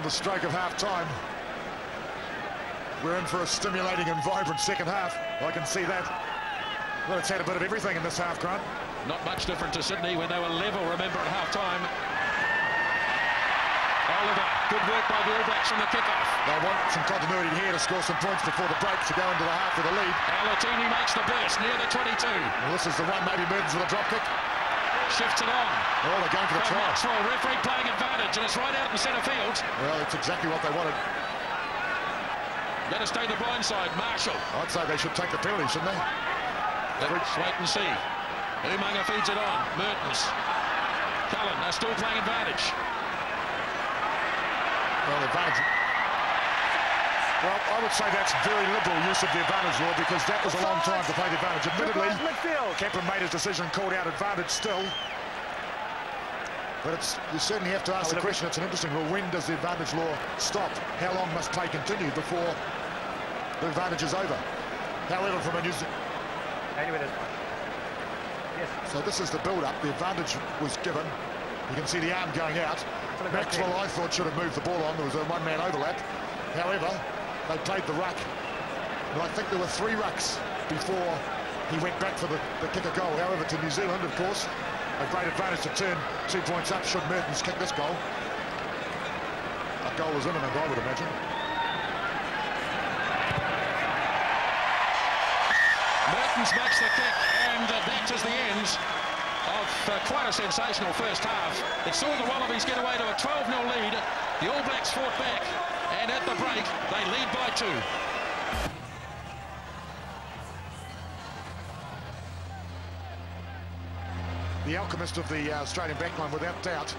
the stroke of half-time. We're in for a stimulating and vibrant second half. I can see that. Well, it's had a bit of everything in this half, Grant. Not much different to Sydney when they were level, remember, at half-time. Oliver, good work by the All Blacks from the kick-off. They want some continuity here to score some points before the break to go into the half with a lead. Alatini makes the burst near the 22. Well, this is the one, maybe Mertens with a drop kick. Shifts it on. Oh, they're going for the try. Maxwell, referee playing advantage, and it's right out in centre field. Well, it's exactly what they wanted. Better stay the blind side, Marshall. I'd say they should take the penalty, shouldn't they? Let's wait and see. Umaga feeds it on. Mertens. Cullen, they're still playing advantage. Well, advantage. Well, I would say that's very liberal use of the advantage law, because that was a long time to play the advantage. Admittedly, Kaplan made his decision, called out advantage still. But you certainly have to ask the question, it's an interesting rule, when does the advantage law stop? How long must play continue before the advantage is over? However, from a New Zealand... Yes. So this is the build-up. The advantage was given. You can see the arm going out. Maxwell, I thought, should have moved the ball on. There was a one-man overlap. However, they played the ruck. And I think there were 3 rucks before he went back for the kick a goal. However, to New Zealand, of course, a great advantage to turn 2 points up should Mertens kick this goal. A goal is imminent, I would imagine. Mertens makes the kick, and that is the end of quite a sensational first half. It saw the Wallabies get away to a 12-0 lead. The All Blacks fought back, and at the break, they lead by 2. The alchemist of the Australian backline, without doubt,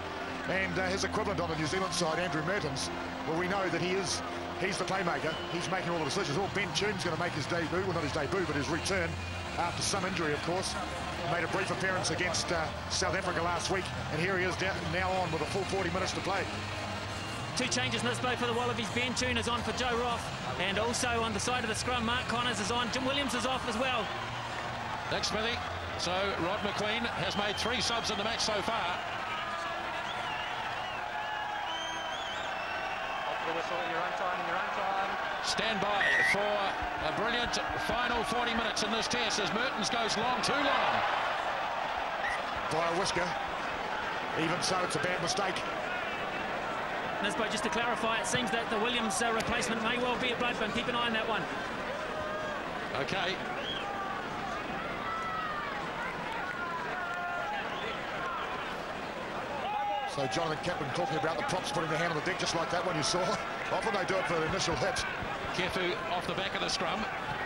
and his equivalent on the New Zealand side, Andrew Mertens. Well, we know that he's the playmaker. He's making all the decisions. Oh, Ben Tune's going to make his debut. Well, not his debut, but his return after some injury, of course. Made a brief appearance against South Africa last week, and here he is now on with a full 40 minutes to play. 2 changes in this play for the Wallabies. Ben Tune is on for Joe Roth, and also on the side of the scrum, Mark Connors is on. Jim Williams is off as well. Thanks, Smithy. So Rod McQueen has made 3 subs in the match so far. Stand by for a brilliant final 40 minutes in this test as Mertens goes long, too long. By a whisker. Even so, it's a bad mistake. Nisbo, just to clarify, it seems that the Williams replacement may well be a Bloodburn. Keep an eye on that one. Okay. So Jonathan Kaplan talking about the props putting their hand on the deck just like that one you saw. Often they do it for the initial hit. Kefu off the back of the scrum.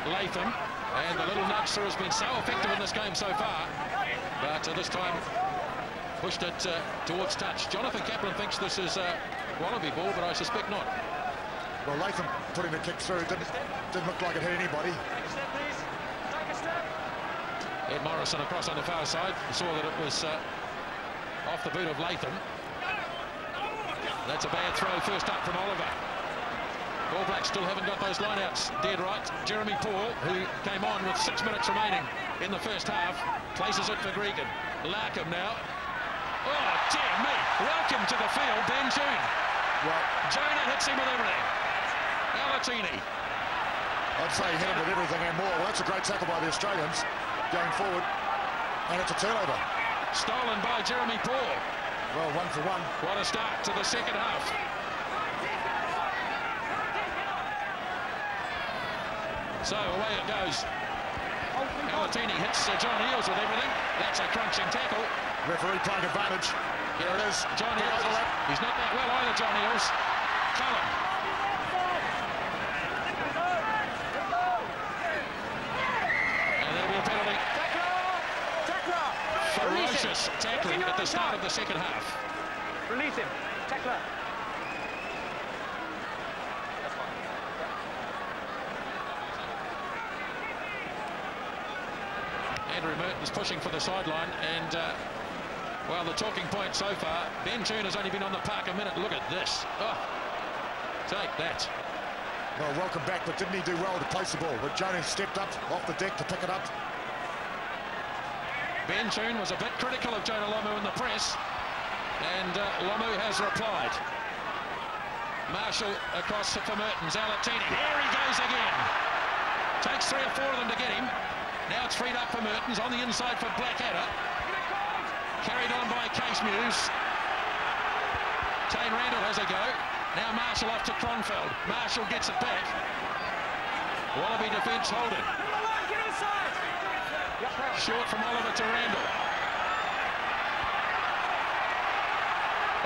Latham. And the little nudge through has been so effective in this game so far. But this time pushed it towards touch. Jonathan Kaplan thinks this is a Wallaby ball, but I suspect not. Well, Latham putting the kick through didn't look like it hit anybody. Ed Morrison across on the far side. Saw that it was off the boot of Latham. That's a bad throw first up from Oliver. All Blacks still haven't got those lineouts dead right. Jeremy Paul, who came on with 6 minutes remaining in the first half, places it for Gregan. Larkham now. Oh, dear me. Welcome to the field, Ben Tune. Well, Jonah hits him with everything. Alatini. I'd say he hit him with everything and more. Well, that's a great tackle by the Australians going forward. And it's a turnover. Stolen by Jeremy Paul. Well, 1 for 1. What a start to the second half. So away it goes. Alatini hits John Eales with everything. That's a crunching tackle. Referee playing advantage. Here it is. John Eales. He's not that well either, John Eales. Cullen. And there'll be a penalty. Ferocious tackling at the start of the second half. Release him. Tackler. Andrew Mertens pushing for the sideline, and well, the talking point so far, Ben Tune has only been on the park a minute. Look at this. Oh, take that. Well, welcome back, but didn't he do well to place the ball? But Jonas stepped up off the deck to pick it up. Ben Tune was a bit critical of Jonah Lomu in the press, and Lomu has replied. Marshall across for Mertens. Alatini. Here he goes again. Takes 3 or 4 of them to get him. Now it's freed up for Mertens on the inside for Blackadder. Carried on by Case Muse. Tane Randall has a go. Now Marshall off to Kronfeld. Marshall gets it back. Wallaby defence holding. Short from Oliver to Randall.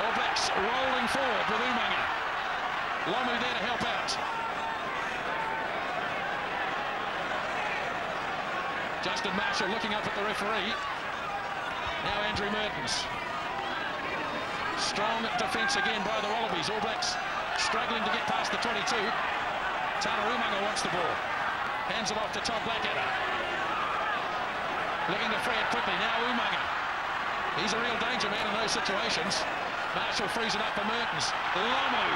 All Blacks rolling forward with Umaga. Lomu there to help out. Justin Marshall looking up at the referee. Now Andrew Mertens. Strong defence again by the Wallabies. All Blacks struggling to get past the 22. Tana Umaga wants the ball. Hands it off to Todd Blackadder. Looking to free it quickly. Now Umaga. He's a real danger man in those situations. Marshall frees it up for Mertens. Lomu.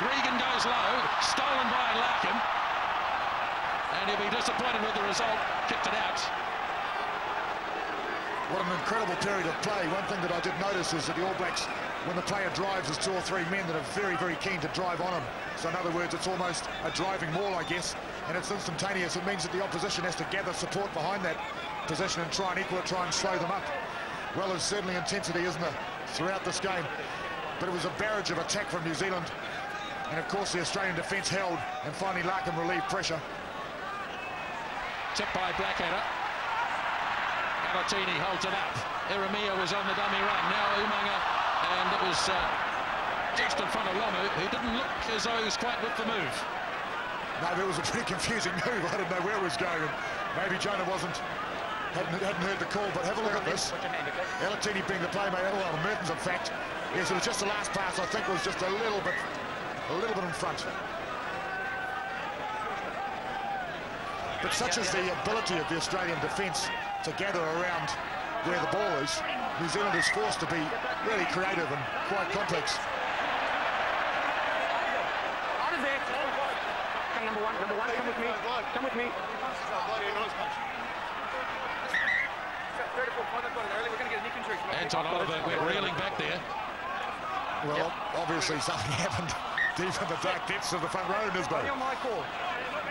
Gregan goes low. Stolen by Larkham. And he'll be disappointed with the result. Kicked it out. What an incredible period of play. One thing that I did notice is that the All Blacks, when the player drives, there's 2 or 3 men that are very, very keen to drive on him. So in other words, it's almost a driving maul, I guess, and it's instantaneous. It means that the opposition has to gather support behind that position and try and equal it, try and slow them up. Well, there's certainly intensity, isn't there, throughout this game. But it was a barrage of attack from New Zealand. And of course, the Australian defence held, and finally Larkham relieved pressure. Tipped by Blackadder. Alatini holds it up. Eremia was on the dummy run. Now Umaga, and it was just in front of Lomu, who didn't look as though he was quite with the move. No, it was a pretty confusing move. I didn't know where it was going. And maybe Jonah hadn't heard the call, but have a look at this. Alatini being the playmaker, well, Mertens, in fact. Yes, it was just the last pass, I think, was just a little bit in front. But such is the ability of the Australian defence to gather around where the ball is. New Zealand is forced to be really creative and quite complex. Out of there. Come number one, come with me. Come with me. 34, we're going to get a nick injury. Anton Oliver, we're reeling back there. Well, obviously something happened deep in the dark depths of the front row in Nisbo. On my call.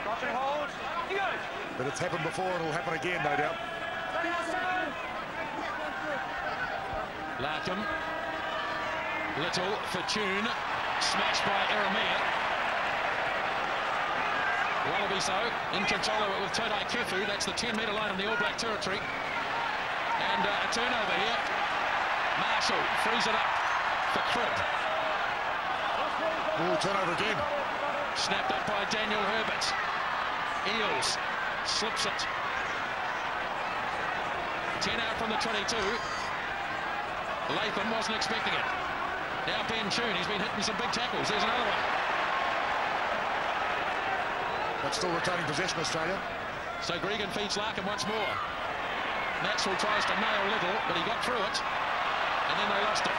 Lock and hold. You go. But it's happened before, and it'll happen again, no doubt. Larkham. Little for Tune. Smashed by Eremia. Wallaby so in control of it with Todai Kefu. That's the 10-metre line in the All Black territory. And a turnover here. Marshall frees it up for Cribb. Oh, turnover again. Snapped up by Daniel Herbert. Eales slips it. 10 out from the 22. Latham wasn't expecting it. Now Ben Tune, he's been hitting some big tackles. There's another one. But still retaining possession, Australia. So Gregan feeds Larkham once more. Maxwell tries to nail Little, but he got through it. And then they lost it.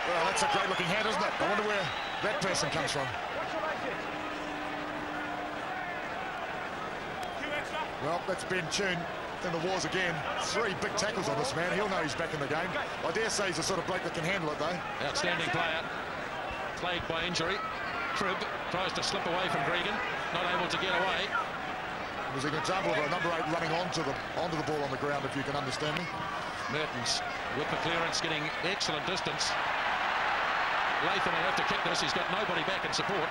Well, that's a great-looking hand, isn't it? I wonder where that person comes from. Well, that's Ben Tune in the wars again. 3 big tackles on this man. He'll know he's back in the game. I dare say he's the sort of bloke that can handle it, though. Outstanding player. Plagued by injury. Cribb tries to slip away from Gregan. Not able to get away. It was an example of a number 8 running onto the ball on the ground, if you can understand me. Mertens with the clearance, getting excellent distance. Latham will have to kick this. He's got nobody back in support.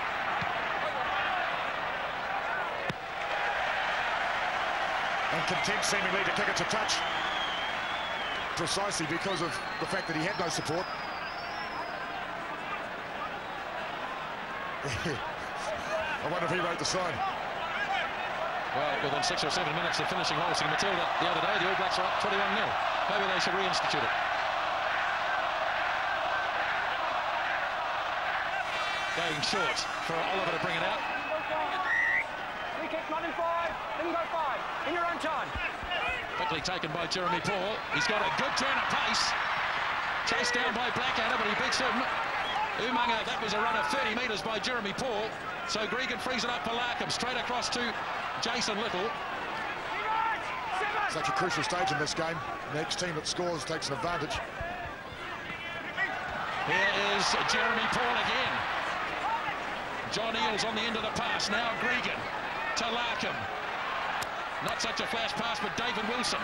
And content seemingly to kick it to touch. Precisely because of the fact that he had no support. I wonder if he wrote the sign. Well, within 6 or 7 minutes of finishing Holsey Matilda the other day, the All Blacks are up 21-0. Maybe they should reinstitute it. Going short for Oliver to bring it out. Free kick, not in 5. Then go 5. In your own time. Quickly taken by Jeremy Paul. He's got a good turn of pace. Chased down by Blackadder, but he beats him. Umaga, that was a run of 30 metres by Jeremy Paul. So Gregan frees it up for Larkham. Straight across to Jason Little. Such a crucial stage in this game. The next team that scores takes an advantage. Here is Jeremy Paul again. John Eales on the end of the pass. Now Gregan to Larkham. Not such a flash pass, but David Wilson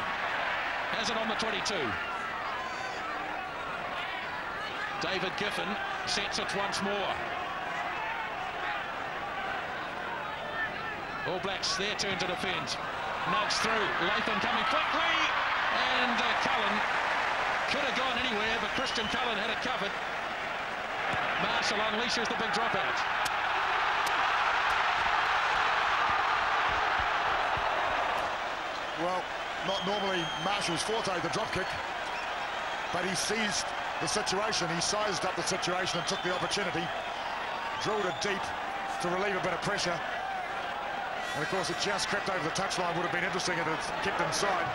has it on the 22. David Giffen sets it once more. All Blacks, their turn to defend. Nudge through. Latham coming quickly. And Cullen could have gone anywhere, but Christian Cullen had it covered. Marshall unleashes the big dropout. Well, not normally Marshall's forte, the drop kick, but he seized the situation. He sized up the situation and took the opportunity, drilled it deep to relieve a bit of pressure. And of course, it just crept over the touchline. Would have been interesting if it kept inside.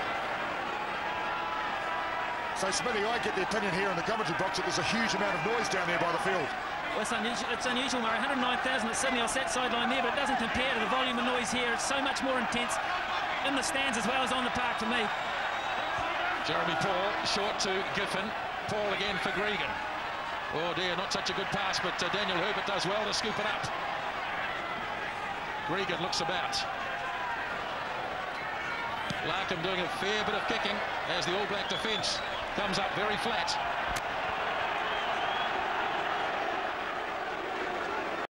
So, Smithy, I get the opinion here in the commentary box that there's a huge amount of noise down there by the field. Well, it's unusual, Murray. 109,000 at Sydney off that sideline there, but it doesn't compare to the volume of noise here. It's so much more intense in the stands as well as on the park for me. Jeremy Paul, short to Giffen. Paul again for Gregan. Oh dear, not such a good pass, but Daniel Herbert does well to scoop it up. Gregan looks about. Larkham doing a fair bit of kicking as the All Black defence comes up very flat.